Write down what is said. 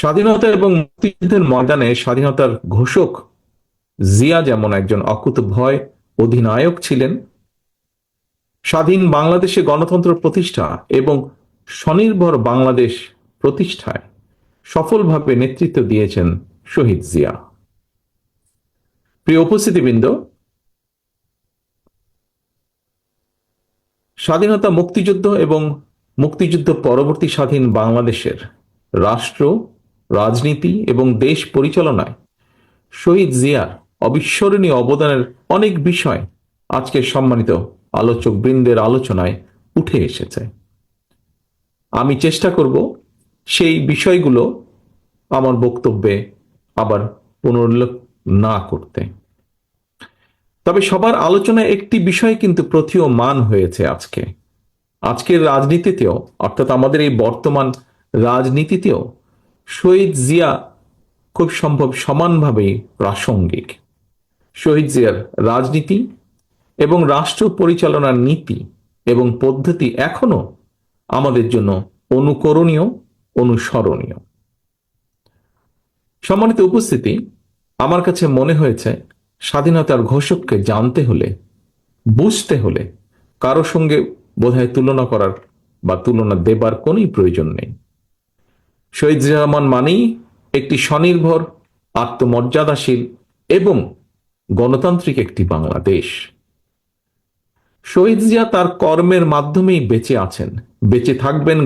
স্বাধীনতা এবং মুক্তিযুদ্ধের ময়দানে স্বাধীনতার ঘোষক জিয়া যেমন একজন অকুতোভয় অধিনায়ক ছিলেন, স্বাধীন বাংলাদেশে গণতন্ত্র প্রতিষ্ঠা এবং স্বনির্ভর বাংলাদেশ প্রতিষ্ঠায় সফলভাবে নেতৃত্ব দিয়েছেন শহীদ জিয়া। প্রিয় উপস্থিতিবৃন্দ, স্বাধীনতা, মুক্তিযুদ্ধ এবং মুক্তিযুদ্ধ পরবর্তী স্বাধীন বাংলাদেশের রাষ্ট্র, রাজনীতি এবং দেশ পরিচালনায় শহীদ জিয়ার অবিস্মরণীয় অবদানের অনেক বিষয় আজকের সম্মানিত আলোচক বৃন্দের আলোচনায় উঠে এসেছে। আমি চেষ্টা করব সেই বিষয়গুলো আমার বক্তব্যে আবার পুনরুল্লেখ না করতে। তবে সবার আলোচনায় একটি বিষয় কিন্তু প্রতীয়মান হয়েছে আজকের রাজনীতিতেও, অর্থাৎ আমাদের এই বর্তমান রাজনীতিতেও শহীদ জিয়া খুব সম্ভব সমানভাবেই প্রাসঙ্গিক। শহীদ জিয়ার রাজনীতি এবং রাষ্ট্র পরিচালনার নীতি এবং পদ্ধতি এখনো আমাদের জন্য অনুকরণীয়, অনুসরণীয়। সম্মানিত উপস্থিতি, আমার কাছে মনে হয়েছে স্বাধীনতার ঘোষককে জানতে হলে, বুঝতে হলে কারো সঙ্গে বোধহয় তুলনা করার বা তুলনা দেবার কোন প্রয়োজন নেই। শহীদ জিয়া রহমান মানেই একটি স্বনির্ভর, আত্মমর্যাদাশীল এবং গণতান্ত্রিক একটি বাংলাদেশ। শহীদ জিয়া তার কর্মের মাধ্যমেই বেঁচে আছেন, বেঁচে থাকবেন